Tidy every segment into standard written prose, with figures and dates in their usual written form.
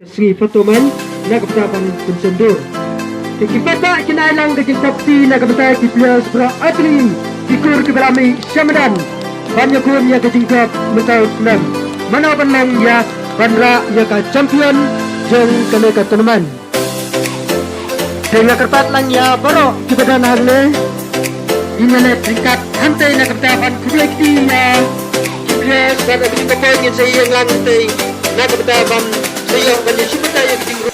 Sri Fatoman na kapatapan konsendur. Kikipata kinailang kikipati na kapatay kipiyas pra atling ikur kibarami syamadan. Banyakun ya kejingkap metau enam. Manapan lang ya panra ya ka champion jeng kene ka tournament. Sehingga kerpat lang ya baru kibadan hagne. Ingat peringkat hantai na kapatapan kolektif ya. Kipiyas pada kejingkapan yang saya yang lantai na kapatapan saya banyak syukur yang tinggi.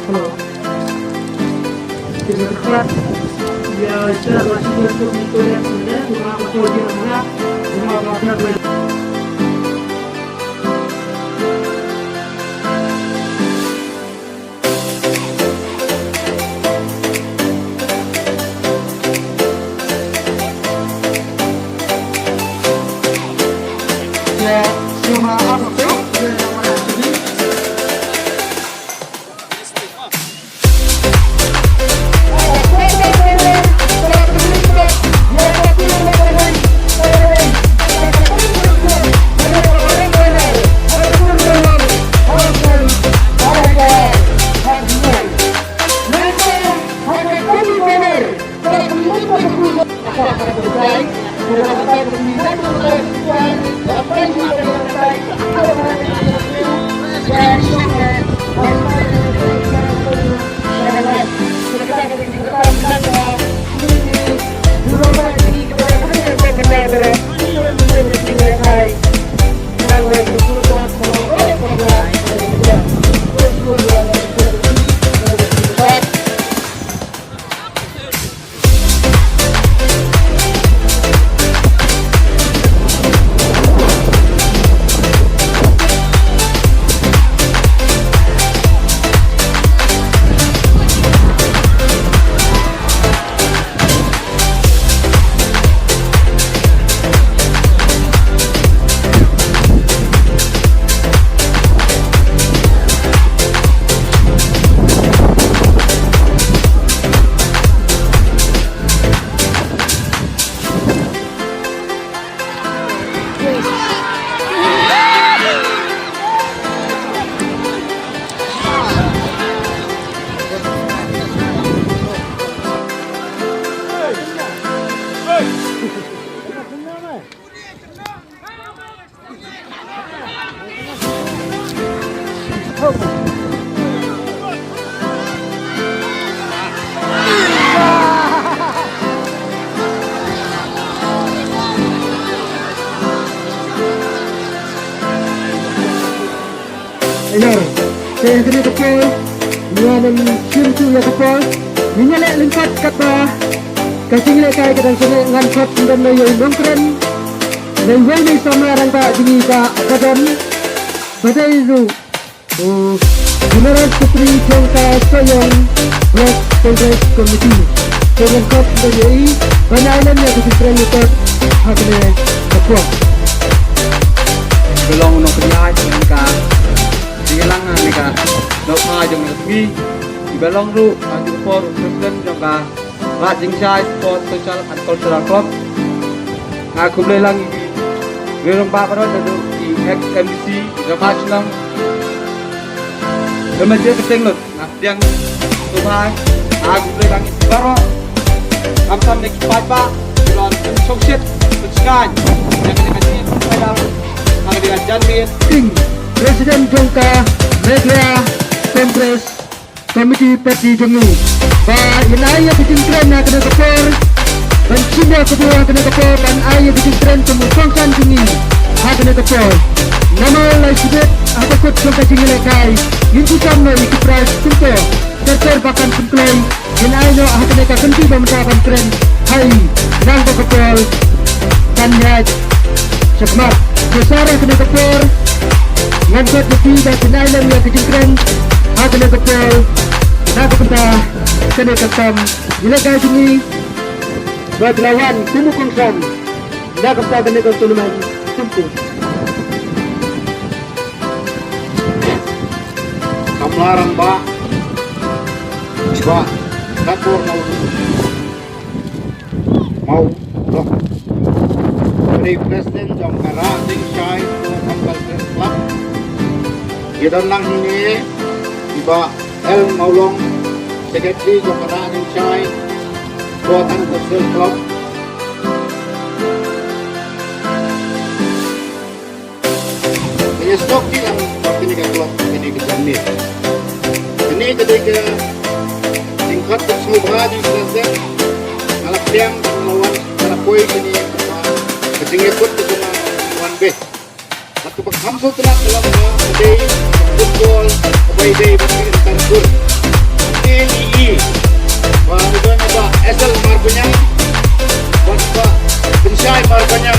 Halo. Terima kasih. Ya, saya masih untuk mengikuti sebenarnya cuma aku di mana cuma apa ya cuma apa tuh? Ayo, saya kena kepul. Dengan cintu ya kepul. Menyalek lengkap kata. Kasih nilai kaya kadang sana dengan kop dan layu nongkren. Dan ini sama orang tak tinggi tak kadang. Pada itu. General Putri Jongka Soyong Blok Kongres Komiti Pemengkop PDI Panailan yang kesempatan ikut haknya Papua belong no kenya ka dilang ni ka no pa jong ni belong ru aju for president jong ka rajing chai sport social and cultural club aku boleh lang gerong pa para di XMC international kemudian keteng lut yang tuhan aku boleh lang baru kamsam nek pa belong sokset sekarang yang kita pada dengan Janmir King Presiden Jongka Media Kongres Komiti Parti Jengi Ba inaya bikin tren na kena kepor dan semua kedua kena kepor dan ayah bikin tren kemusongkan Jengi ha kena kepor nama lai sibet atau kot Jongka Jengi lekai yuntu sama iki pres tunto terter bahkan penklaim inaya ha kena kenti bamentapan tren hai nang kepor dan nyat Sekmat Kesara kena kepor Ngangkat lebih dan kenailan yang kejengkren Ha kena kepor Nak kepentah Kena ketam Bila kaya sini Buat lawan Kumu kongsan Nak kepentah kena ketuliman Tumpu Kamlaran ba Coba Kapur Mau Loh Dari Presiden Jongka Rajing Chai Kapal Club Gidan lang ini Iba El Maulong Sekretari Jongka Rajing Chai Buatan Kapal Club Ini stok yang Ini ke club Ini ke Janmir Ini ketika Tingkat keseluruhan Yang Presiden Alap yang melawan Alapoi ini Kecing ikut ke sana Wan B. Waktu penghamsul telah dalam day football away day bagi Tarkur. NEE. Wah itu apa? Asal marpunya. Wah Bensyai marpunya.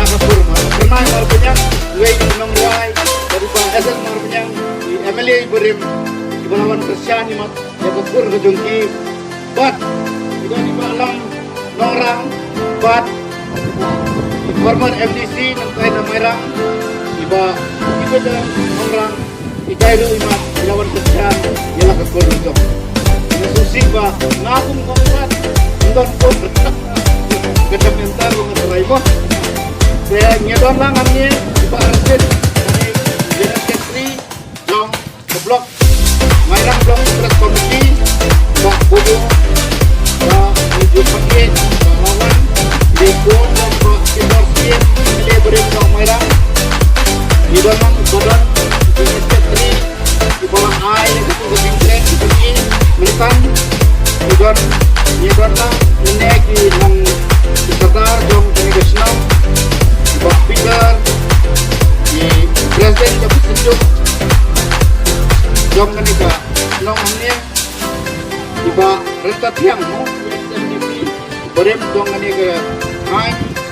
Nakapur pernah marpunya. Way di Nongwai. Dari asal marpunya di MLA Berim di Balawan Kersiani mat. Nakapur kejungki. Bat itu di Balang Norang. Bat former MDC ng kaya na mayroong iba dalang orang ikairu imat ilawan kesehatan ialah kekolonial nasusi ba ngapong kongkat ngon po kedementar mengerai mo kaya ngedon lang amnya iba arsin dari Jenis Ketri Jong ke blok mayroong blok press committee ba budo ba menuju pakai ba lawan di pun Sidorskin ini beri dong merah di dalam badan jenis Ketri di bawah air itu ketinggian di sini menekan di dalam naik di dalam sekitar jom nasional di bawah Peter di Presiden Jawa Sejuk jom kenika nongnya di bawah rentat tiang beri dong kenika main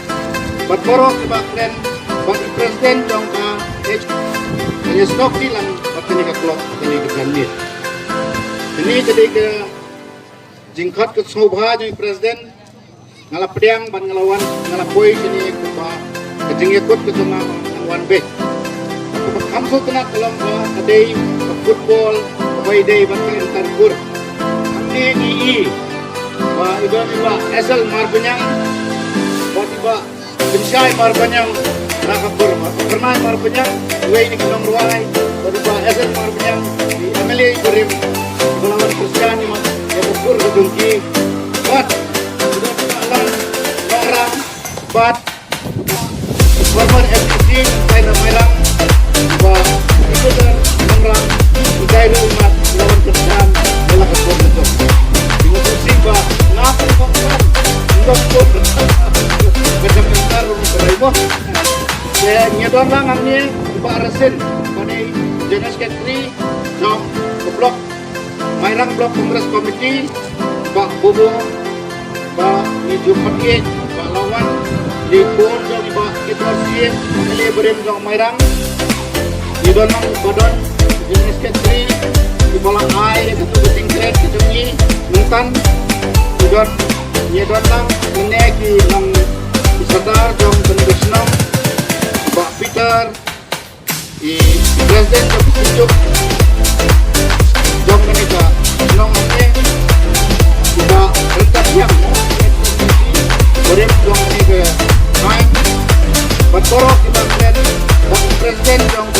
Berborok di bakren bagi Presiden Jongka hanya stok bilang bagi ni keklok ini ke Janmir. Ini jadi ke jingkat ke sobha jadi Presiden ngalap pedang ban ngelawan ngalap boy ini ke jingikut ke tengah ngelawan B. Aku berkamsul kena dalam kadai football away day bagi Tarkur. Ini NEE. Wah iba asal marpunya. Wah iba Bensyai marpunya nakapur pernah marpunya way ini kenong ruai berupa asal marpunya di MLA Berim di Balawan Kersiani mat ya kapur kejungki bat sudah jalan orang bat former MDC kaya na mayroong iba itu dan orang ikairu imat Balawan Kersiani ialah kapur itu dimutusi ba ngapong kongkat ngon po kedementar mengerai mo kaya ngedon lang amnya iba arsin pada Jenis Ketri Jong ke blok Mairang Blok Kongres Komiti Pak Bobo Pak Niju Pakit Pak Lawan di pun Jong Pak Kitrosien Pemilih Berim Jong Mairang di dalam badan jenis ketri di bola air itu keting kret ketungi nuntan udon ye don lang meneki nang isadar jong penduduk senang Pak Peter i presiden jong tunjuk jong menika senang ane udah rentak siang boleh jong menika main bertorok kita lihat Pak Presiden jong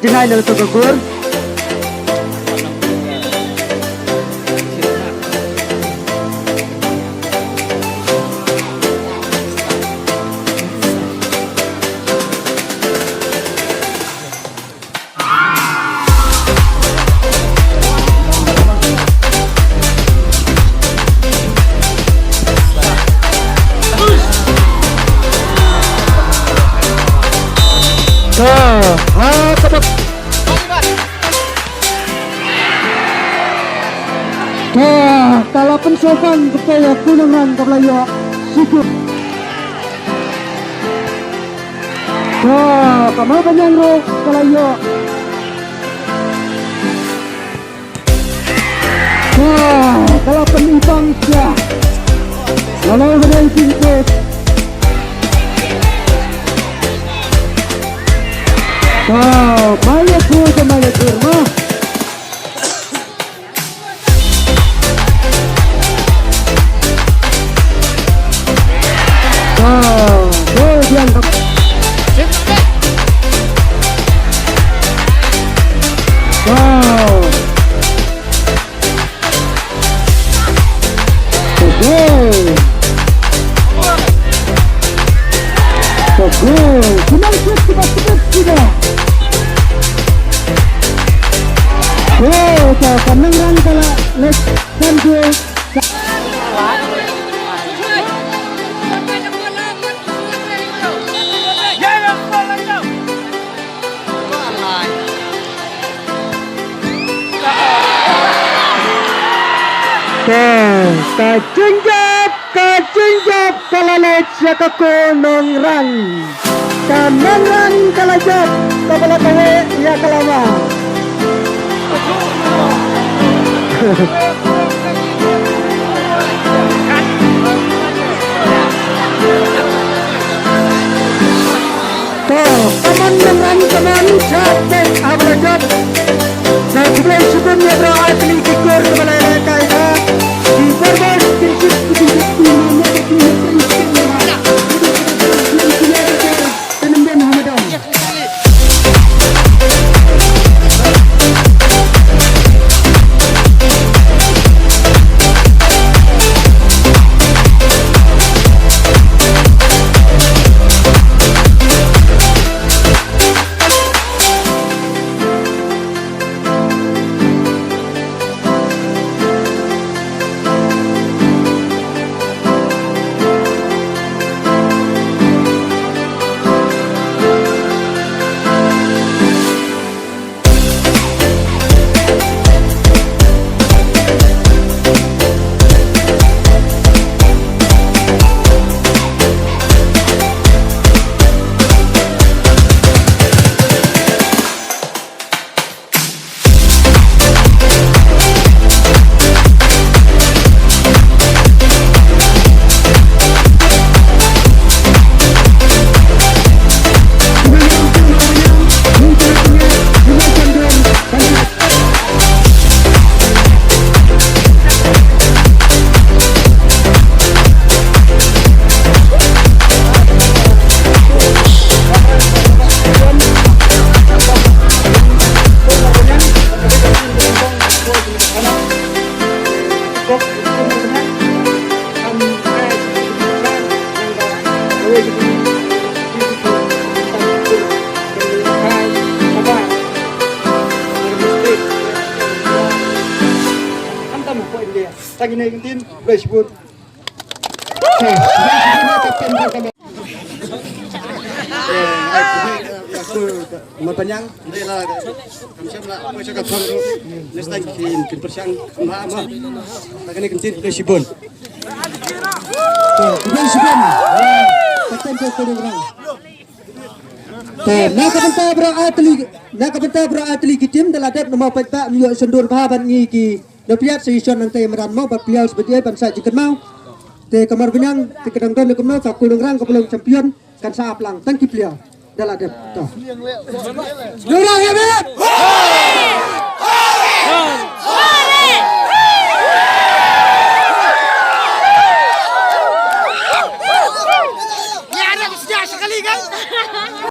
Jenai dalam tegugur. Kalau pensopan kepala kunungan kepala sikut. Kamu penyangro kepala kalau penimpang siap. Kalau berdaya singkut. Banyak kurma. Penangran kalau dan gue kajinjab kalalet siya kakunongran kanangran kalajab kabala tawe ya kalama teman capek abrajat dan sebelum sebelumnya berdoa tikur kepada mereka di berbagai Tagi na yung tin, fresh food. Aku mapanyang hindi lah kamsam lah mo sa kapang next time kin persiang ma tagani kintin fresh food. Fresh food. Kapten ko lang. Nakabenta bro atli kitim daladap nama peta myo sundur bahaban ni ki dopiat seison nang tay meran mau bapiau sebagai bangsa jikan mau te kamar benyang te kadang don kumno sa kulung rang kapulung champion kan sa aplang tangki plia daladap to Dorang ya bet